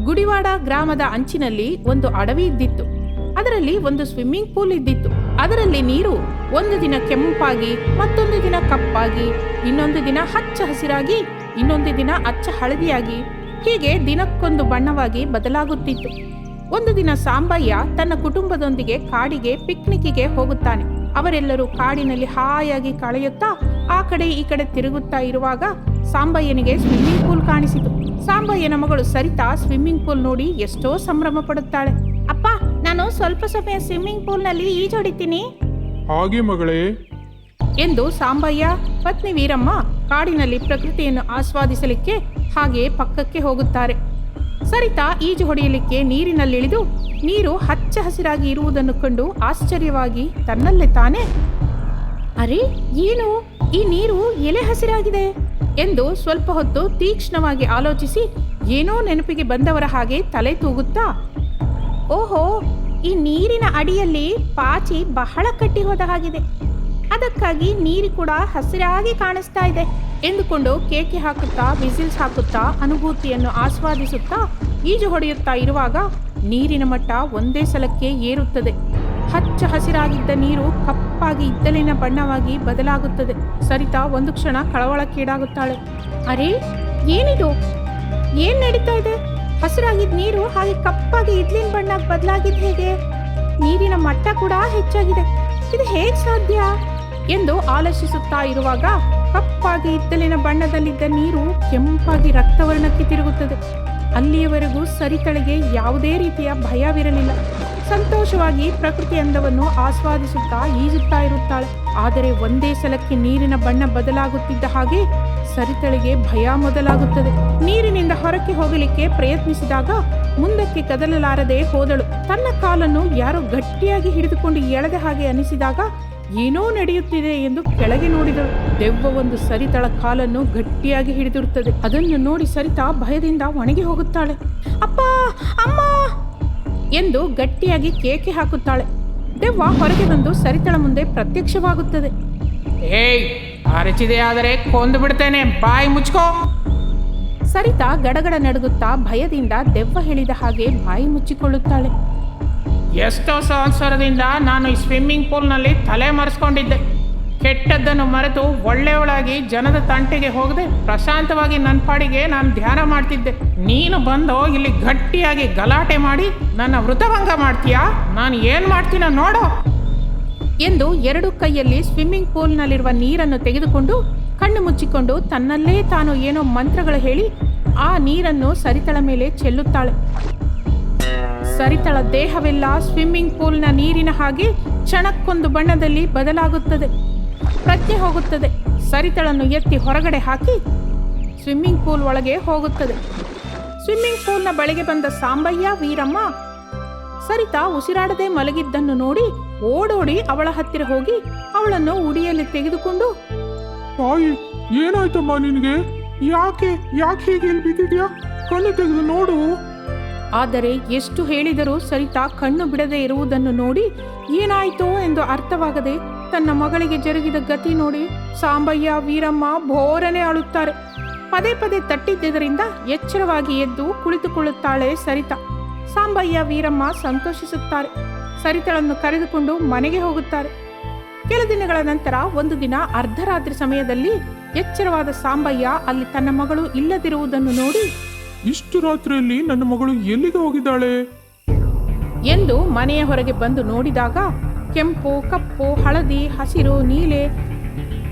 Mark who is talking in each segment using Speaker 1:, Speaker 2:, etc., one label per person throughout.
Speaker 1: ಗುಡಿವಾಡ ಗ್ರಾಮದ ಅಂಚಿನಲ್ಲಿ ಒಂದು ಅಡವಿ ಇದ್ದಿತ್ತು. ಅದರಲ್ಲಿ ಒಂದು ಸ್ವಿಮ್ಮಿಂಗ್ ಪೂಲ್ ಇದ್ದಿತ್ತು. ಅದರಲ್ಲಿ ನೀರು ಒಂದು ದಿನ ಕೆಂಪಾಗಿ, ಮತ್ತೊಂದು ದಿನ ಕಪ್ಪಾಗಿ, ಇನ್ನೊಂದು ದಿನ ಹಚ್ಚ ಹಸಿರಾಗಿ, ಇನ್ನೊಂದು ದಿನ ಅಚ್ಚ ಹಳದಿಯಾಗಿ, ಹೀಗೆ ದಿನಕ್ಕೊಂದು ಬಣ್ಣವಾಗಿ ಬದಲಾಗುತ್ತಿತ್ತು. ಒಂದು ದಿನ ಸಾಂಬಯ್ಯ ತನ್ನ ಕುಟುಂಬದೊಂದಿಗೆ ಕಾಡಿಗೆ ಪಿಕ್ನಿಕ್ಕಿಗೆ ಹೋಗುತ್ತಾನೆ. ಅವರೆಲ್ಲರೂ ಕಾಡಿನಲ್ಲಿ ಹಾಯಾಗಿ ಕಳೆಯುತ್ತಾ ಆ ಕಡೆ ಈ ಕಡೆ ತಿರುಗುತ್ತಾ ಇರುವಾಗ ಸಾಂಬಯ್ಯನಿಗೆ ಸ್ವಿಮ್ಮಿಂಗ್ ಪೂಲ್ ಕಾಣಿಸಿತು. ಸಾಂಬಯ್ಯನ ಮಗಳು ಸರಿತಾ ಸ್ವಿಮ್ಮಿಂಗ್ ಪೂಲ್ ನೋಡಿ ಎಷ್ಟೋ ಸಂಭ್ರಮ ಪಡುತ್ತಾಳೆ. ಅಪ್ಪ, ನಾನು ಸ್ವಲ್ಪ ಸಮಯ ಸ್ವಿಮ್ಮಿಂಗ್ ಪೂಲ್ನಲ್ಲಿ ಈಜೊಡಿತೀನಿ.
Speaker 2: ಹಾಗೆ ಮಗಳೇ
Speaker 1: ಎಂದು ಸಾಂಬಯ್ಯ ಪತ್ನಿ ವೀರಮ್ಮ ಕಾಡಿನಲ್ಲಿ ಪ್ರಕೃತಿಯನ್ನು ಆಸ್ವಾದಿಸಲಿಕ್ಕೆ ಹಾಗೆ ಪಕ್ಕಕ್ಕೆ ಹೋಗುತ್ತಾರೆ. ಸರಿತಾ ಈಜು ಹೊಡೆಯಲಿಕ್ಕೆ ನೀರಿನಲ್ಲಿಳಿದು ನೀರು ಹಚ್ಚ ಹಸಿರಾಗಿ ಇರುವುದನ್ನು ಕಂಡು ಆಶ್ಚರ್ಯವಾಗಿ ತನ್ನಲ್ಲೇ ತಾನೇ, ಅರೆ, ಏನು ಈ ನೀರು ಎಲೆ ಹಸಿರಾಗಿದೆ ಎಂದು ಸ್ವಲ್ಪ ಹೊತ್ತು ತೀಕ್ಷ್ಣವಾಗಿ ಆಲೋಚಿಸಿ ಏನೋ ನೆನಪಿಗೆ ಬಂದವರ ಹಾಗೆ ತಲೆ ತೂಗುತ್ತಾ, ಓಹೋ, ಈ ನೀರಿನ ಅಡಿಯಲ್ಲಿ ಪಾಚಿ ಬಹಳ ಕಟ್ಟಿ ಹೋದ ಹಾಗಿದೆ, ಅದಕ್ಕಾಗಿ ನೀರು ಕೂಡ ಹಸಿರಾಗಿ ಕಾಣಿಸ್ತಾ ಇದೆ ಎಂದುಕೊಂಡು ಕೇಕೆ ಹಾಕುತ್ತಾ ವಿಸಿಲ್ಸ್ ಹಾಕುತ್ತಾ ಅನುಭೂತಿಯನ್ನು ಆಸ್ವಾದಿಸುತ್ತಾ ಈಜು ಹೊಡೆಯುತ್ತಾ ಇರುವಾಗ ನೀರಿನ ಮಟ್ಟ ಒಂದೇ ಸಲಕ್ಕೆ ಏರುತ್ತದೆ. ಹಚ್ಚ ಹಸಿರಾಗಿದ್ದ ನೀರು ಕಪ್ಪಾಗಿ ಇದ್ದಲಿನ ಬಣ್ಣವಾಗಿ ಬದಲಾಗುತ್ತದೆ. ಸರಿತಾ ಒಂದು ಕ್ಷಣ ಕಳವಳಕ್ಕೀಡಾಗುತ್ತಾಳೆ. ಅರೆ, ಏನಿದು? ಏನ್ ನಡೀತಾ ಇದೆ? ಹಸಿರಾಗಿದ್ದ ನೀರು ಹಾಗೆ ಕಪ್ಪಾಗಿ ಇದ್ಲಿನ ಬಣ್ಣ ಬದಲಾಗಿದ್ದು ಹೇಗೆ? ನೀರಿನ ಮಟ್ಟ ಕೂಡ ಹೆಚ್ಚಾಗಿದೆ, ಇದು ಹೇಗೆ ಸಾಧ್ಯ ಎಂದು ಆಲೋಚಿಸುತ್ತಾ ಇರುವಾಗ ಕಪ್ಪಾಗಿ ಇದ್ದಲಿನ ಬಣ್ಣದಲ್ಲಿದ್ದ ನೀರು ಕೆಂಪಾಗಿ ರಕ್ತವರ್ಣಕ್ಕೆ ತಿರುಗುತ್ತದೆ. ಅಲ್ಲಿಯವರೆಗೂ ಸರಿತಳಿಗೆ ಯಾವುದೇ ರೀತಿಯ ಭಯವಿರಲಿಲ್ಲ. ಸಂತೋಷವಾಗಿ ಪ್ರಕೃತಿ ಅಂದವನ್ನು ಆಸ್ವಾದಿಸುತ್ತಾ ಈಜುತ್ತಾ ಇರುತ್ತಾಳೆ. ಆದರೆ ಒಂದೇ ಸಲಕ್ಕೆ ನೀರಿನ ಬಣ್ಣ ಬದಲಾಗುತ್ತಿದ್ದ ಹಾಗೆ ಸರಿತಳಿಗೆ ಭಯ ಮೊದಲಾಗುತ್ತದೆ. ನೀರಿನಿಂದ ಹೊರಕ್ಕೆ ಹೋಗಲಿಕ್ಕೆ ಪ್ರಯತ್ನಿಸಿದಾಗ ಮುಂದಕ್ಕೆ ಕದಲಲಾರದೆ ಹೋದಳು. ತನ್ನ ಕಾಲನ್ನು ಯಾರೋ ಗಟ್ಟಿಯಾಗಿ ಹಿಡಿದುಕೊಂಡು ಎಳೆದ ಹಾಗೆ ಅನಿಸಿದಾಗ ಏನೋ ನಡೆಯುತ್ತಿದೆ ಎಂದು ಕೆಳಗೆ ನೋಡಿದಳು. ದೆವ್ವ ಒಂದು ಸರಿತಳ ಕಾಲನ್ನು ಗಟ್ಟಿಯಾಗಿ ಹಿಡಿದಿರುತ್ತದೆ. ಅದನ್ನು ನೋಡಿ ಸರಿತಾ ಭಯದಿಂದ ಒಣಗಿ ಹೋಗುತ್ತಾಳೆ. ಅಪ್ಪ, ಅಮ್ಮ ಎಂದು ಗಟ್ಟಿಯಾಗಿ ಕೇಕೆ ಹಾಕುತ್ತಾಳೆ. ದೆವ್ವ ಹೊರಗೆ ಬಂದು ಸರಿತಳ ಮುಂದೆ ಪ್ರತ್ಯಕ್ಷವಾಗುತ್ತದೆ.
Speaker 3: ಏಯ್, ಅರಚಿದೆ ಆದರೆ ಕೊಂದು ಬಿಡ್ತೇನೆ, ಬಾಯಿ ಮುಚ್ಕೋ.
Speaker 1: ಸರಿತಾ ಗಡಗಡ ನಡುಗುತ್ತಾ ಭಯದಿಂದ ದೆವ್ವ ಹೇಳಿದ ಹಾಗೆ ಬಾಯಿ ಮುಚ್ಚಿಕೊಳ್ಳುತ್ತಾಳೆ.
Speaker 3: ಎಷ್ಟೋ ಸಂವತ್ಸರದಿಂದ ನಾನು ಈ ಸ್ವಿಮ್ಮಿಂಗ್ ಪೂಲ್ನಲ್ಲಿ ತಲೆ ಮರೆಸ್ಕೊಂಡಿದ್ದೆ. ಕೆಟ್ಟದ್ದನ್ನು ಮರೆತು ಒಳ್ಳೆಯವಳಾಗಿ ಜನದ ತಂಟೆಗೆ ಹೋಗದೆ ಪ್ರಶಾಂತವಾಗಿ ನನ್ನ ಪಾಡಿಗೆ ನಾನು ಧ್ಯಾನ ಮಾಡ್ತಿದ್ದೆ. ನೀನು ಬಂದು ಇಲ್ಲಿ ಗಟ್ಟಿಯಾಗಿ ಗಲಾಟೆ ಮಾಡಿ ನನ್ನ ವೃತಭಂಗ ಮಾಡ್ತೀಯಾ? ನಾನು ಏನು ಮಾಡ್ತೀನೋ ನೋಡು
Speaker 1: ಎಂದು ಎರಡು ಕೈಯಲ್ಲಿ ಸ್ವಿಮ್ಮಿಂಗ್ ಪೂಲ್ನಲ್ಲಿರುವ ನೀರನ್ನು ತೆಗೆದುಕೊಂಡು ಕಣ್ಣು ಮುಚ್ಚಿಕೊಂಡು ತನ್ನಲ್ಲೇ ತಾನು ಏನೋ ಮಂತ್ರಗಳು ಹೇಳಿ ಆ ನೀರನ್ನು ಸರಿತಳ ಮೇಲೆ ಚೆಲ್ಲುತ್ತಾಳೆ. ಸರಿತಳ ದೇಹವೆಲ್ಲ ಸ್ವಿಮ್ಮಿಂಗ್ ಪೂಲ್ನ ನೀರಿನ ಹಾಗೆ ಕ್ಷಣಕ್ಕೊಂದು ಬಣ್ಣದಲ್ಲಿ ಬದಲಾಗುತ್ತದೆ. ಪ್ರಜ್ಞೆ ಹೋಗುತ್ತದೆ. ಸರಿತಳನ್ನು ಎತ್ತಿ ಹೊರಗಡೆ ಹಾಕಿ ಸ್ವಿಮ್ಮಿಂಗ್ ಪೂಲ್ ಒಳಗೆ ಹೋಗುತ್ತದೆ. ಸ್ವಿಮ್ಮಿಂಗ್ ಪೂಲ್ನ ಬಳಿಗೆ ಬಂದ ಸಾಂಬಯ್ಯ ವೀರಮ್ಮ ಸರಿತಾ ಉಸಿರಾಡದೆ ಮಲಗಿದ್ದನ್ನು ನೋಡಿ ಓಡೋಡಿ ಅವಳ ಹತ್ತಿರ ಹೋಗಿ ಅವಳನ್ನು ಉಡಿಯಲ್ಲಿ ತೆಗೆದುಕೊಂಡು,
Speaker 2: ತಾಯಿ, ಏನಾಯ್ತಮ್ಮ ನಿನಗೆ? ಯಾಕೆ ಹೀಗೆ ಇಲ್ಲಿ ಬಿದ್ದಿದ್ಯಾ? ಕಣ್ಣು ತೆಗೆದು ನೋಡು.
Speaker 1: ಆದರೆ ಎಷ್ಟು ಹೇಳಿದರೂ ಸರಿತಾ ಕಣ್ಣು ಬಿಡದೆ ಇರುವುದನ್ನು ನೋಡಿ ಏನಾಯಿತೋ ಎಂದು ಅರ್ಥವಾಗದೆ ತನ್ನ ಮಗಳಿಗೆ ಜರುಗಿದ ಗತಿ ನೋಡಿ ಸಾಂಬಯ್ಯ ವೀರಮ್ಮ ಬೋರನೆ ಅಳುತ್ತಾರೆ. ಪದೇ ಪದೇ ತಟ್ಟಿದ್ದರಿಂದ ಎಚ್ಚರವಾಗಿ ಎದ್ದು ಕುಳಿತುಕೊಳ್ಳುತ್ತಾಳೆ ಸರಿತಾ. ಸಾಂಬಯ್ಯ ವೀರಮ್ಮ ಸಂತೋಷಿಸುತ್ತಾರೆ. ಸರಿತಳನ್ನು ಕರೆದುಕೊಂಡು ಮನೆಗೆ ಹೋಗುತ್ತಾರೆ. ಕೆಲ ದಿನಗಳ ನಂತರ ಒಂದು ದಿನ ಅರ್ಧರಾತ್ರಿ ಸಮಯದಲ್ಲಿ ಎಚ್ಚರವಾದ ಸಾಂಬಯ್ಯ ಅಲ್ಲಿ ತನ್ನ ಮಗಳು ಇಲ್ಲದಿರುವುದನ್ನು ನೋಡಿ,
Speaker 2: ಇಷ್ಟು ರಾತ್ರಿಯಲ್ಲಿ ನನ್ನ ಮಗಳು ಎಲ್ಲಿಗೆ ಹೋಗಿದ್ದಾಳೆ
Speaker 1: ಎಂದು ಮನೆಯ ಹೊರಗೆ ಬಂದು ನೋಡಿದಾಗ ಕೆಂಪು, ಕಪ್ಪು, ಹಳದಿ, ಹಸಿರು, ನೀಲೆ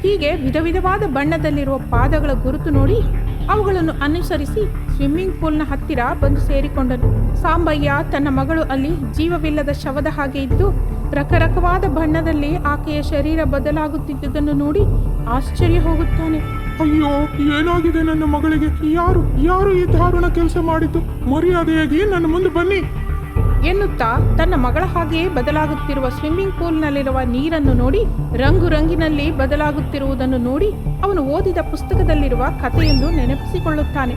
Speaker 1: ಹೀಗೆ ವಿಧ ವಿಧವಾದ ಬಣ್ಣದಲ್ಲಿರುವ ಪಾದಗಳ ಗುರುತು ನೋಡಿ ಅವುಗಳನ್ನು ಅನುಸರಿಸಿ ಸ್ವಿಮ್ಮಿಂಗ್ ಪೂಲ್ನ ಹತ್ತಿರ ಬಂದು ಸೇರಿಕೊಂಡನು. ಸಾಂಬಯ್ಯ ತನ್ನ ಮಗಳು ಅಲ್ಲಿ ಜೀವವಿಲ್ಲದ ಶವದ ಹಾಗೆ ಇದ್ದು ರಕರಕವಾದ ಬಣ್ಣದಲ್ಲಿ ಆಕೆಯ ಶರೀರ ಬದಲಾಗುತ್ತಿದ್ದುದನ್ನು ನೋಡಿ ಆಶ್ಚರ್ಯ ಹೋಗುತ್ತಾನೆ.
Speaker 2: ಅಯ್ಯೋ, ಏನಾಗಿದೆ ನನ್ನ ಮಗಳಿಗೆ? ಯಾರು ಈ ದಾರುಣ ಕೆಲಸ ಮಾಡಿದ್ದು? ಮರ್ಯಾದೆಯಾಗಿ ನನ್ನ ಮುಂದೆ ಬನ್ನಿ
Speaker 1: ಎನ್ನುತ್ತಾ ತನ್ನ ಮಗಳ ಹಾಗೆಯೇ ಬದಲಾಗುತ್ತಿರುವ ಸ್ವಿಮ್ಮಿಂಗ್ ಪೂಲ್ನಲ್ಲಿರುವ ನೀರನ್ನು ನೋಡಿ ರಂಗು ರಂಗಿನಲ್ಲಿ ಬದಲಾಗುತ್ತಿರುವುದನ್ನು ನೋಡಿ ಅವನು ಓದಿದ ಪುಸ್ತಕದಲ್ಲಿರುವ ಕಥೆಯೊಂದು ನೆನಪಿಸಿಕೊಳ್ಳುತ್ತಾನೆ.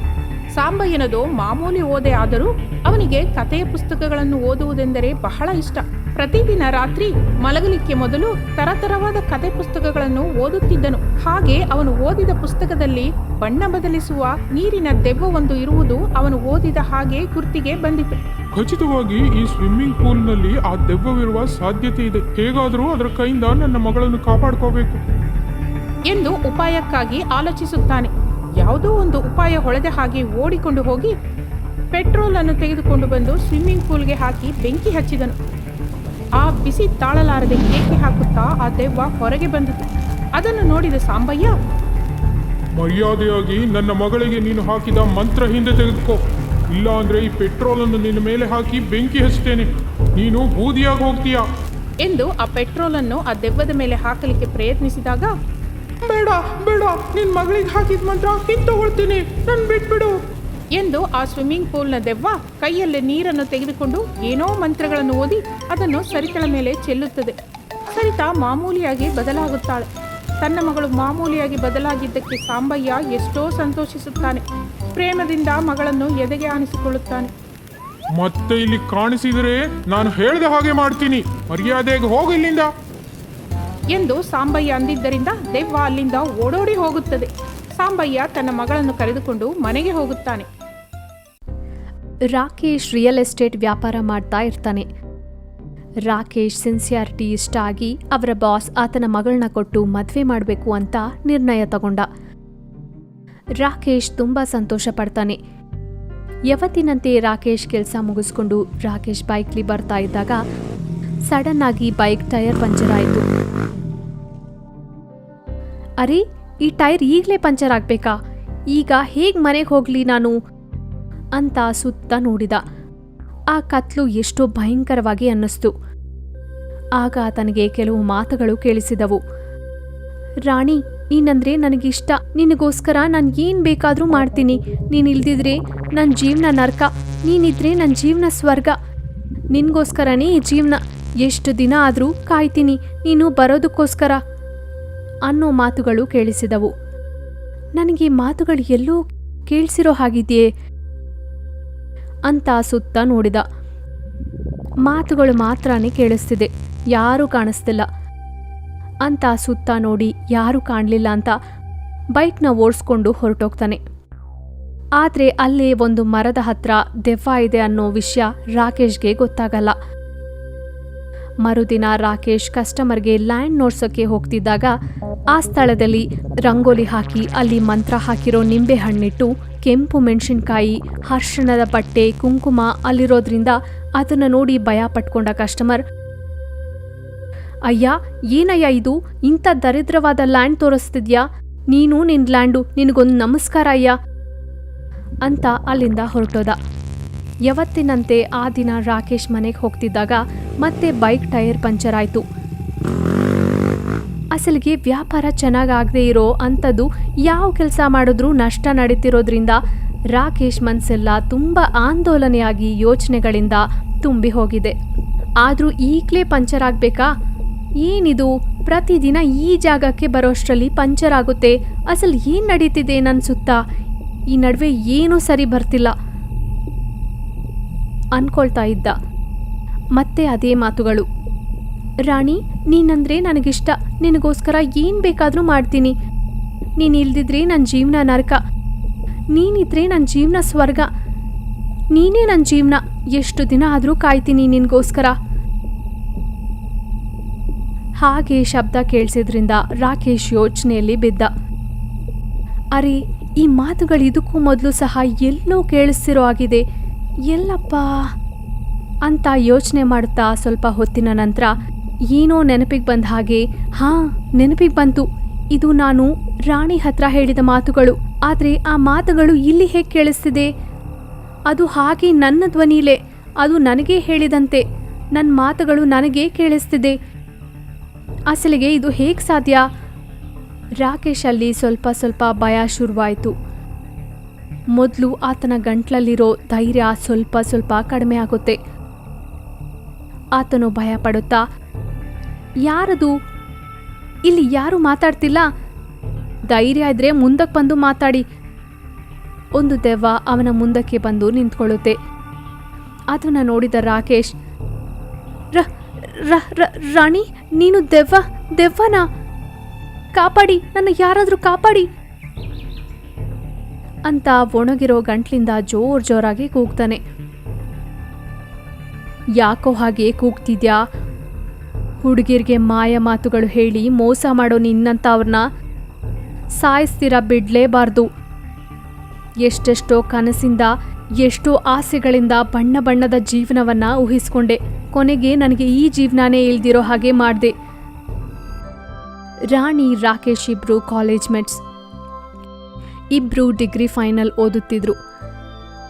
Speaker 1: ಸಾಂಬಯ್ಯನದು ಮಾಮೂಲಿ ಓದೆ ಆದರೂ ಅವನಿಗೆ ಕಥೆಯ ಪುಸ್ತಕಗಳನ್ನು ಓದುವುದೆಂದರೆ ಬಹಳ ಇಷ್ಟ. ಪ್ರತಿದಿನ ರಾತ್ರಿ ಮಲಗಲಿಕ್ಕೆ ಮೊದಲು ತರತರವಾದ ಕತೆ ಪುಸ್ತಕಗಳನ್ನು ಓದುತ್ತಿದ್ದನು. ಹಾಗೆ ಅವನು ಓದಿದ ಪುಸ್ತಕದಲ್ಲಿ ಬಣ್ಣ ಬದಲಿಸುವ ನೀರಿನ ದೆವ್ವವೊಂದು ಇರುವುದು ಅವನು ಓದಿದ ಹಾಗೆ ಗುರ್ತಿಗೆ ಬಂದಿತು.
Speaker 2: ಖಚಿತವಾಗಿ ಈ ಸ್ವಿಮ್ಮಿಂಗ್ ಪೂಲ್ನಲ್ಲಿ ಆ ದೆವ್ವವಿರುವ ಸಾಧ್ಯತೆ ಇದೆ. ಹೇಗಾದರೂ ಅದರ ಕೈಯಿಂದ ನನ್ನ ಮಗಳನ್ನು ಕಾಪಾಡ್ಕೋಬೇಕು
Speaker 1: ಎಂದು ಉಪಾಯಕ್ಕಾಗಿ ಆಲೋಚಿಸುತ್ತಾನೆ. ಯಾವುದೋ ಒಂದು ಉಪಾಯ ಹೊಳೆದ ಹಾಗೆ ಓಡಿಕೊಂಡು ಹೋಗಿ ಪೆಟ್ರೋಲ್ ಅನ್ನು ತೆಗೆದುಕೊಂಡು ಬಂದು ಸ್ವಿಮ್ಮಿಂಗ್ ಪೂಲ್ಗೆ ಹಾಕಿ ಬೆಂಕಿ ಹಚ್ಚಿದನು. ಆ ಬಿಸಿ ತಾಳಲಾರದೆ ಕೇಕೆ ಹಾಕುತ್ತಾ ಆ ದೆವ್ವ ಹೊರಗೆ ಬಂದಿತು. ಅದನ್ನು ನೋಡಿದ ಸಾಂಬಯ್ಯ,
Speaker 2: ಮರ್ಯಾದೆಯಾಗಿ ನನ್ನ ಮಗಳಿಗೆ ನೀನು ಹಾಕಿದ ಮಂತ್ರ ಹಿಂದೆ ತೆಗೆದುಕೋ, ಇಲ್ಲ ಅಂದ್ರೆ ಈ ಪೆಟ್ರೋಲ್ ಅನ್ನು ನಿನ್ನ ಮೇಲೆ ಹಾಕಿ ಬೆಂಕಿ ಹಚ್ತೇನೆ, ನೀನು ಬೂದಿಯಾಗಿ ಹೋಗ್ತೀಯಾ
Speaker 1: ಎಂದು ಆ ಪೆಟ್ರೋಲ್ ಅನ್ನು ಆ ದೆವ್ವದ ಮೇಲೆ ಹಾಕಲಿಕ್ಕೆ ಪ್ರಯತ್ನಿಸಿದಾಗ,
Speaker 2: ಬೇಡ ಬೇಡ, ನಿನ್ ಮಗಳಿಗೆ ಹಾಕಿದ ಮಂತ್ರ ಕಿತ್ತೊಗೊಳ್ತೀನಿ, ನನ್ ಬಿಟ್ಬಿಡು
Speaker 1: ಎಂದು ಆ ಸ್ವಿಮ್ಮಿಂಗ್ ಪೂಲ್ನ ದೆವ್ವ ಕೈಯಲ್ಲಿ ನೀರನ್ನು ತೆಗೆದುಕೊಂಡು ಏನೋ ಮಂತ್ರಗಳನ್ನು ಓದಿ ಅದನ್ನು ಸರಿತಳ ಮೇಲೆ ಚೆಲ್ಲುತ್ತದೆ. ಸರಿತಾ ಮಾಮೂಲಿಯಾಗಿ ಬದಲಾಗುತ್ತಾಳೆ. ತನ್ನ ಮಗಳು ಮಾಮೂಲಿಯಾಗಿ ಬದಲಾಗಿದ್ದಕ್ಕೆ ಸಾಂಬಯ್ಯ ಎಷ್ಟೋ ಸಂತೋಷಿಸುತ್ತಾನೆ. ಪ್ರೇಮದಿಂದ ಮಗಳನ್ನು ಎದೆಗೆ ಆನಿಸಿಕೊಳ್ಳುತ್ತಾನೆ.
Speaker 2: ಮತ್ತೆ ಇಲ್ಲಿ ಕಾಣಿಸಿದರೆ ನಾನು ಹೇಳಿದ ಹಾಗೆ ಮಾಡ್ತೀನಿ, ಮರ್ಯಾದೆಗೆ ಹೋಗು ಇಲ್ಲಿಂದ
Speaker 1: ಎಂದು ಸಾಂಬಯ್ಯ ಅಂದಿದ್ದರಿಂದ ದೆವ್ವ ಅಲ್ಲಿಂದ ಓಡೋಡಿ ಹೋಗುತ್ತದೆ. ಸಾಂಬಯ್ಯ ತನ್ನ ಮಗಳನ್ನು ಕರೆದುಕೊಂಡು ಮನೆಗೆ ಹೋಗುತ್ತಾನೆ.
Speaker 4: ರಾಕೇಶ್ ರಿಯಲ್ ಎಸ್ಟೇಟ್ ವ್ಯಾಪಾರ ಮಾಡ್ತಾ ಇರ್ತಾನೆ. ರಾಕೇಶ್ ಸಿನ್ಸಿಯಾರಿಟಿ ಇಷ್ಟ ಆಗಿ ಅವರ ಬಾಸ್ ಆತನ ಮಗಳನ್ನ ಕೊಟ್ಟು ಮದುವೆ ಮಾಡಬೇಕು ಅಂತ ನಿರ್ಣಯ ತಗೊಂಡ. ರಾಕೇಶ್ ತುಂಬ ಸಂತೋಷ ಪಡ್ತಾನೆ. ಯಾವತ್ತಿನಂತೆ ರಾಕೇಶ್ ಕೆಲಸ ಮುಗಿಸ್ಕೊಂಡು ರಾಕೇಶ್ ಬೈಕ್ಲಿ ಬರ್ತಾ ಇದ್ದಾಗ ಸಡನ್ ಆಗಿ ಬೈಕ್ ಟೈರ್ ಪಂಚರ್ ಆಯಿತು. ಅರೆ, ಈ ಟೈರ್ ಈಗಲೇ ಪಂಚರ್ ಆಗಬೇಕಾ? ಈಗ ಹೇಗೆ ಮನೆಗೆ ಹೋಗಲಿ ನಾನು ಅಂತ ಸುತ್ತ ನೋಡಿದ. ಆ ಕತ್ಲು ಎಷ್ಟೋ ಭಯಂಕರವಾಗಿ ಅನ್ನಿಸ್ತು. ಆಗ ಆತನಿಗೆ ಕೆಲವು ಮಾತುಗಳು ಕೇಳಿಸಿದವು. ರಾಣಿ, ನೀನಂದ್ರೆ ನನಗಿಷ್ಟ, ನಿನಗೋಸ್ಕರ ನಾನು ಏನು ಬೇಕಾದರೂ ಮಾಡ್ತೀನಿ. ನೀನಿಲ್ದಿದ್ರೆ ನನ್ನ ಜೀವನ ನರ್ಕ, ನೀನಿದ್ರೆ ನನ್ನ ಜೀವನ ಸ್ವರ್ಗ. ನಿನಗೋಸ್ಕರನೇ ಈ ಜೀವನ, ಎಷ್ಟು ದಿನ ಆದರೂ ಕಾಯ್ತೀನಿ ನೀನು ಬರೋದಕ್ಕೋಸ್ಕರ ಅನ್ನೋ ಮಾತುಗಳು ಕೇಳಿಸಿದವು. ನನಗೆ ಮಾತುಗಳು ಎಲ್ಲೋ ಕೇಳಿಸಿರೋ ಹಾಗಿದೆಯೇ ಅಂತ ಸುತ್ತ ನೋಡಿದ. ಮಾತುಗಳು ಮಾತ್ರನೇ ಕೇಳಿಸ್ತಿದೆ, ಯಾರೂ ಕಾಣಿಸ್ತಿಲ್ಲ ಅಂತ ಸುತ್ತ ನೋಡಿ ಯಾರೂ ಕಾಣಲಿಲ್ಲ ಅಂತ ಬೈಕ್ನ ಓಡಿಸ್ಕೊಂಡು ಹೊರಟೋಗ್ತಾನೆ. ಆದರೆ ಅಲ್ಲೇ ಒಂದು ಮರದ ಹತ್ರ ದೆವ್ವ ಇದೆ ಅನ್ನೋ ವಿಷಯ ರಾಕೇಶ್ಗೆ ಗೊತ್ತಾಗಲ್ಲ. ಮರುದಿನ ರಾಕೇಶ್ ಕಸ್ಟಮರ್ಗೆ ಲ್ಯಾಂಡ್ ನೋಡ್ಸೋಕ್ಕೆ ಹೋಗ್ತಿದ್ದಾಗ ಆ ಸ್ಥಳದಲ್ಲಿ ರಂಗೋಲಿ ಹಾಕಿ ಅಲ್ಲಿ ಮಂತ್ರ ಹಾಕಿರೋ ನಿಂಬೆ ಹಣ್ಣಿಟ್ಟು ಕೆಂಪು ಮೆಣಸಿನ್ಕಾಯಿ, ಅರ್ಶಿಣದ ಬಟ್ಟೆ, ಕುಂಕುಮ ಅಲ್ಲಿರೋದ್ರಿಂದ ಅದನ್ನು ನೋಡಿ ಭಯ ಪಟ್ಕೊಂಡ ಕಸ್ಟಮರ್, ಅಯ್ಯ ಏನಯ್ಯ ಇದು, ಇಂಥ ದರಿದ್ರವಾದ ಲ್ಯಾಂಡ್ ತೋರಿಸ್ತಿದ್ಯಾ ನೀನು? ನಿನ್ನ ಲ್ಯಾಂಡು, ನಿನಗೊಂದು ನಮಸ್ಕಾರ ಅಯ್ಯ ಅಂತ ಅಲ್ಲಿಂದ ಹೊರಟೋದ. ಯಾವತ್ತಿನಂತೆ ಆ ದಿನ ರಾಕೇಶ್ ಮನೆಗೆ ಹೋಗ್ತಿದ್ದಾಗ ಮತ್ತೆ ಬೈಕ್ ಟೈರ್ ಪಂಚರ್ ಆಯಿತು. ಅಸಲಿಗೆ ವ್ಯಾಪಾರ ಚೆನ್ನಾಗಾಗದೇ ಇರೋ ಅಂಥದ್ದು ಯಾವ ಕೆಲಸ ಮಾಡಿದ್ರೂ ನಷ್ಟ ನಡೀತಿರೋದ್ರಿಂದ ರಾಕೇಶ್ ಮನಸ್ಸೆಲ್ಲ ತುಂಬ ಆಂದೋಲನೆಯಾಗಿ ಯೋಚನೆಗಳಿಂದ ತುಂಬಿ ಹೋಗಿದೆ. ಆದರೂ ಈಗಲೇ ಪಂಚರ್ ಆಗಬೇಕಾ? ಏನಿದು, ಪ್ರತಿದಿನ ಈ ಜಾಗಕ್ಕೆ ಬರೋಷ್ಟರಲ್ಲಿ ಪಂಚರ್ ಆಗುತ್ತೆ. ಅಸಲು ಏನು ನಡೀತಿದೆ ನನ್ನ ಸುತ್ತ? ಈ ನಡುವೆ ಏನೂ ಸರಿ ಬರ್ತಿಲ್ಲ ಅನ್ಕೊಳ್ತಾ ಇದ್ದ. ಮತ್ತೆ ಅದೇ ಮಾತುಗಳು, ರಾಣಿ ನೀನಂದ್ರೆ ನನಗಿಷ್ಟ, ನಿನಗೋಸ್ಕರ ಏನು ಬೇಕಾದರೂ ಮಾಡ್ತೀನಿ. ನೀನು ಇಲ್ದಿದ್ರೆ ನನ್ನ ಜೀವನ ನರಕ, ನೀನಿದ್ರೆ ನನ್ನ ಜೀವನ ಸ್ವರ್ಗ, ನೀನೇ ನನ್ನ ಜೀವನ, ಎಷ್ಟು ದಿನ ಆದರೂ ಕಾಯ್ತೀನಿ ನಿನಗೋಸ್ಕರ. ಹಾಗೆ ಶಬ್ದ ಕೇಳಿಸಿದ್ರಿಂದ ರಾಕೇಶ್ ಯೋಚನೆಯಲ್ಲಿ ಬಿದ್ದ. ಅರೆ, ಈ ಮಾತುಗಳು ಇದಕ್ಕೂ ಮೊದಲು ಸಹ ಎಲ್ಲೋ ಕೇಳಿಸ್ತಿರೋ ಆಗಿದೆ, ಎಲ್ಲಪ್ಪ ಅಂತ ಯೋಚನೆ ಮಾಡುತ್ತಾ ಸ್ವಲ್ಪ ಹೊತ್ತಿನ ನಂತರ ಏನೋ ನೆನಪಿಗೆ ಬಂದ ಹಾಗೆ, ಹಾಂ ನೆನಪಿಗೆ ಬಂತು, ಇದು ನಾನು ರಾಣಿ ಹತ್ರ ಹೇಳಿದ ಮಾತುಗಳು. ಆದರೆ ಆ ಮಾತುಗಳು ಇಲ್ಲಿ ಹೇಗೆ ಕೇಳಿಸ್ತಿದೆ? ಅದು ಹಾಗೆ ನನ್ನ ಧ್ವನಿಲೇ, ಅದು ನನಗೇ ಹೇಳಿದಂತೆ ನನ್ನ ಮಾತುಗಳು ನನಗೇ ಕೇಳಿಸ್ತಿದೆ. ಅಸಲಿಗೆ ಇದು ಹೇಗೆ ಸಾಧ್ಯ? ರಾಕೇಶ್ ಅಲ್ಲಿ ಸ್ವಲ್ಪ ಸ್ವಲ್ಪ ಭಯ ಶುರುವಾಯಿತು. ಮೊದಲು ಆತನ ಗಂಟ್ಲಲ್ಲಿರೋ ಧೈರ್ಯ ಸ್ವಲ್ಪ ಸ್ವಲ್ಪ ಕಡಿಮೆ ಆಗುತ್ತೆ. ಆತನು ಭಯ ಪಡುತ್ತಾ, ಯಾರದು? ಇಲ್ಲಿ ಯಾರು ಮಾತಾಡ್ತಿಲ್ಲ? ಧೈರ್ಯ ಇದ್ರೆ ಮುಂದಕ್ಕೆ ಬಂದು ಮಾತಾಡಿ ಒಂದು ದೆವ್ವ ಅವನ ಮುಂದಕ್ಕೆ ಬಂದು ನಿಂತ್ಕೊಳ್ಳುತ್ತೆ. ಅದನ್ನು ನೋಡಿದ ರಾಕೇಶ್, ರಾಣಿ, ನೀನು ದೆವ್ವನಾ? ಕಾಪಾಡಿ, ನನ್ನ ಯಾರಾದರೂ ಕಾಪಾಡಿ ಅಂತ ಒಣಗಿರೋ ಗಂಟ್ಲಿಂದ ಜೋರಾಗಿ ಕೂಗ್ತಾನೆ. ಯಾಕೋ ಹಾಗೆ ಕೂಗ್ತಿದ್ಯಾ? ಹುಡುಗಿರ್ಗೆ ಮಾಯ ಮಾತುಗಳು ಹೇಳಿ ಮೋಸ ಮಾಡೋ ನಿನ್ನಂಥವ್ರನ್ನ ಸಾಯಿಸ್ತೀರ ಬಿಡಲೇಬಾರ್ದು. ಎಷ್ಟೆಷ್ಟೋ ಕನಸಿಂದ, ಎಷ್ಟೋ ಆಸೆಗಳಿಂದ ಬಣ್ಣ ಬಣ್ಣದ ಜೀವನವನ್ನ ಊಹಿಸ್ಕೊಂಡೆ. ಕೊನೆಗೆ ನನಗೆ ಈ ಜೀವನನೇ ಇಲ್ದಿರೋ ಹಾಗೆ ಮಾಡಿದೆ. ರಾಣಿ, ರಾಕೇಶ್ ಇಬ್ರು ಕಾಲೇಜ್ ಮೇಟ್ಸ್. ಇಬ್ರು ಡಿಗ್ರಿ ಫೈನಲ್ ಓದುತ್ತಿದ್ರು.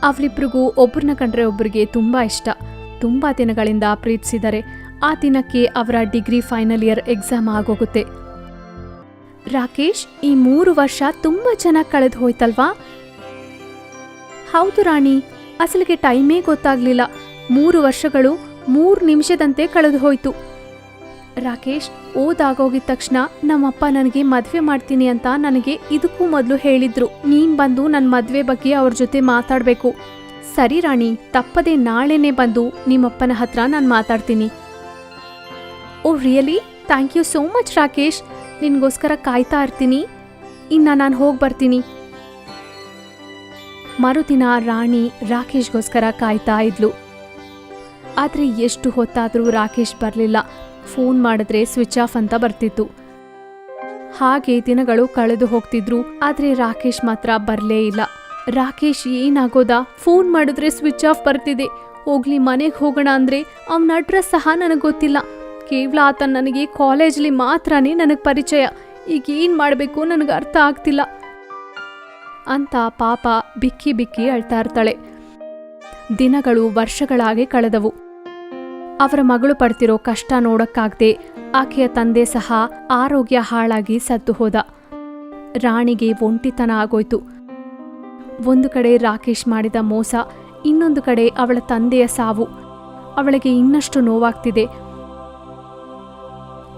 Speaker 4: ಅವರಿಬ್ರಿಗೂ ಒಬ್ಬರನ್ನ ಕಂಡ್ರೆ ಒಬ್ಬರಿಗೆ ತುಂಬ ಇಷ್ಟ. ತುಂಬ ದಿನಗಳಿಂದ ಪ್ರೀತಿಸಿದರೆ ಆ ದಿನಕ್ಕೆ ಅವರ ಡಿಗ್ರಿ ಫೈನಲ್ ಇಯರ್ ಎಕ್ಸಾಮ್ ಆಗೋಗುತ್ತೆ. ರಾಕೇಶ್, ಈ 3 ವರ್ಷ ತುಂಬ ಚೆನ್ನಾಗಿ ಕಳೆದು ಹೋಯ್ತಲ್ವಾ? ಹೌದು ರಾಣಿ, ಅಸಲಿಗೆ ಟೈಮೇ ಗೊತ್ತಾಗ್ಲಿಲ್ಲ. 3 ವರ್ಷಗಳು 3 ನಿಮಿಷದಂತೆ ಕಳೆದು ಹೋಯ್ತು. ರಾಕೇಶ್, ಓದಾಗೋಗಿದ ತಕ್ಷಣ ನಮ್ಮಪ್ಪ ನನಗೆ ಮದುವೆ ಮಾಡ್ತೀನಿ ಅಂತ ನನಗೆ ಇದಕ್ಕೂ ಮೊದಲು ಹೇಳಿದ್ರು. ನೀನ್ ಬಂದು ನನ್ನ ಮದುವೆ ಬಗ್ಗೆ ಅವ್ರ ಜೊತೆ ಮಾತಾಡಬೇಕು. ಸರಿ ರಾಣಿ, ತಪ್ಪದೆ ನಾಳೆನೇ ಬಂದು ನಿಮ್ಮಪ್ಪನ ಹತ್ರ ನಾನು ಮಾತಾಡ್ತೀನಿ. Oh really? Thank you so much Rakesh. ನಿನ್ಗೋಸ್ಕರ ಕಾಯ್ತಾ ಇರ್ತೀನಿ. ಇನ್ನು ನಾನು ಹೋಗಿ ಬರ್ತೀನಿ. ಮರುದಿನ ರಾಣಿ ರಾಕೇಶ್ಗೋಸ್ಕರ ಕಾಯ್ತಾ ಇದ್ಲು. ಆದರೆ ಎಷ್ಟು ಹೊತ್ತಾದರೂ ರಾಕೇಶ್ ಬರಲಿಲ್ಲ. ಫೋನ್ ಮಾಡಿದ್ರೆ ಸ್ವಿಚ್ ಆಫ್ ಅಂತ ಬರ್ತಿತ್ತು. ಹಾಗೆ ದಿನಗಳು ಕಳೆದು ಹೋಗ್ತಿದ್ರು. ಆದರೆ ರಾಕೇಶ್ ಮಾತ್ರ ಬರಲೇ ಇಲ್ಲ. ರಾಕೇಶ್ ಏನಾಗೋದಾ? ಫೋನ್ ಮಾಡಿದ್ರೆ ಸ್ವಿಚ್ ಆಫ್ ಬರ್ತಿದೆ. ಹೋಗ್ಲಿ, ಮನೆಗೆ ಹೋಗೋಣ ಅಂದರೆ ಅವನ ಅಡ್ರೆಸ್ ಸಹ ನನಗೆ ಗೊತ್ತಿಲ್ಲ. ಕೇವಲ ಆತ ನನಗೆ ಕಾಲೇಜಲ್ಲಿ ಮಾತ್ರನೇ ನನಗೆ ಪರಿಚಯ. ಈಗ ಏನು ಮಾಡಬೇಕು ನನಗೆ ಅರ್ಥ ಆಗ್ತಿಲ್ಲ ಅಂತ ಪಾಪ ಬಿಕ್ಕಿ ಬಿಕ್ಕಿ ಅಳ್ತಾ ಇರ್ತಾಳೆ. ದಿನಗಳು ವರ್ಷಗಳಾಗಿ ಕಳೆದವು. ಅವರ ಮಗಳು ಪಡ್ತಿರೋ ಕಷ್ಟ ನೋಡಕ್ಕಾಗದೆ ಆಕೆಯ ತಂದೆ ಸಹ ಆರೋಗ್ಯ ಹಾಳಾಗಿ ಸತ್ತು ಹೋದ. ರಾಣಿಗೆ ಒಂಟಿತನ ಆಗೋಯ್ತು. ಒಂದು ಕಡೆ ರಾಕೇಶ್ ಮಾಡಿದ ಮೋಸ, ಇನ್ನೊಂದು ಕಡೆ ಅವಳ ತಂದೆಯ ಸಾವು. ಅವಳಿಗೆ ಇನ್ನಷ್ಟು ನೋವಾಗ್ತಿದೆ.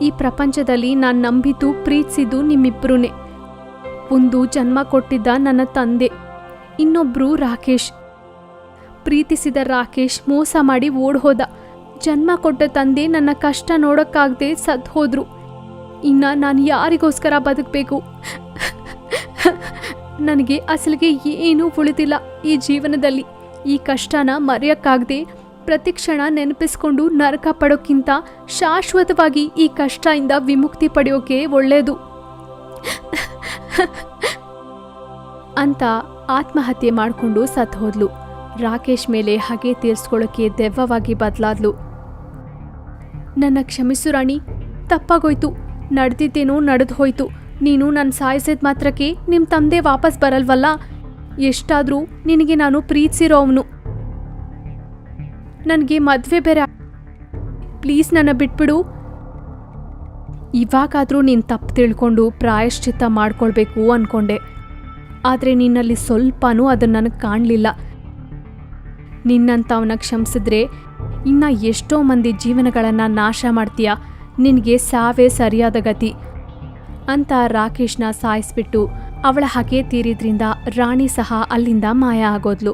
Speaker 4: ಈ ಪ್ರಪಂಚದಲ್ಲಿ ನಾನು ನಂಬಿದ್ದು, ಪ್ರೀತಿಸಿದ್ದು ನಿಮ್ಮಿಬ್ರೂನೇ. ಒಂದು ಜನ್ಮ ಕೊಟ್ಟಿದ್ದ ನನ್ನ ತಂದೆ, ಇನ್ನೊಬ್ರು ರಾಕೇಶ್. ಪ್ರೀತಿಸಿದ ರಾಕೇಶ್ ಮೋಸ ಮಾಡಿ ಓಡ್ಹೋದ. ಜನ್ಮ ಕೊಟ್ಟ ತಂದೆ ನನ್ನ ಕಷ್ಟ ನೋಡೋಕ್ಕಾಗದೆ ಸತ್ತು ಹೋದ್ರು. ಇನ್ನು ನಾನು ಯಾರಿಗೋಸ್ಕರ ಬದುಕಬೇಕು? ನನಗೆ ಅಸಲಿಗೆ ಏನೂ ಉಳಿದಿಲ್ಲ ಈ ಜೀವನದಲ್ಲಿ. ಈ ಕಷ್ಟನ ಮರೆಯೋಕ್ಕಾಗದೆ ಪ್ರತಿ ಕ್ಷಣ ನೆನಪಿಸ್ಕೊಂಡು ನರಕ ಪಡೋಕ್ಕಿಂತ ಶಾಶ್ವತವಾಗಿ ಈ ಕಷ್ಟದಿಂದ ವಿಮುಕ್ತಿ ಪಡೆಯೋಕೆ ಒಳ್ಳೆಯದು ಅಂತ ಆತ್ಮಹತ್ಯೆ ಮಾಡಿಕೊಂಡು ಸತ್ತು ಹೋದ್ಲು. ರಾಕೇಶ್ ಮೇಲೆ ಹಗೆ ತೀರ್ಸ್ಕೊಳ್ಳೋಕೆ ದೆವ್ವವಾಗಿ ಬದಲಾದ್ಲು. ನನ್ನ ಕ್ಷಮಿಸು ರಾಣಿ, ತಪ್ಪಾಗೋಯ್ತು. ನಡೆದಿದ್ದೇನೋ ನಡೆದು ಹೋಯ್ತು. ನೀನು ನನ್ನ ಸಾಯಿಸಿದ ಮಾತ್ರಕ್ಕೆ ನಿಮ್ಮ ತಂದೆ ವಾಪಸ್ ಬರಲ್ವಲ್ಲ? ಎಷ್ಟಾದರೂ ನಿನಗೆ ನಾನು ಪ್ರೀತಿಸಿರೋ ಅವನು. ನನಗೆ ಮದುವೆ ಬೇರೆ. ಪ್ಲೀಸ್ ನನ್ನ ಬಿಟ್ಬಿಡು. ಇವಾಗಾದರೂ ನೀನು ತಪ್ಪು ತಿಳ್ಕೊಂಡು ಪ್ರಾಯಶ್ಚಿತ್ತ ಮಾಡ್ಕೊಳ್ಬೇಕು ಅಂದ್ಕೊಂಡೆ. ಆದರೆ ನಿನ್ನಲ್ಲಿ ಸ್ವಲ್ಪನೂ ಅದನ್ನು ನನಗೆ ಕಾಣಲಿಲ್ಲ. ನಿನ್ನಂಥವನ್ನ ಕ್ಷಮಿಸಿದ್ರೆ ಇನ್ನು ಎಷ್ಟೋ ಮಂದಿ ಜೀವನಗಳನ್ನು ನಾಶ ಮಾಡ್ತೀಯ. ನಿನಗೆ ಸಾವೇ ಸರಿಯಾದ ಗತಿ ಅಂತ ರಾಕೇಶ್ನ ಸಾಯಿಸ್ಬಿಟ್ಟು ಅವಳ ಹಗೆ ತೀರಿದ್ರಿಂದ ರಾಣಿ ಸಹ ಅಲ್ಲಿಂದ ಮಾಯ ಆಗೋದ್ಲು.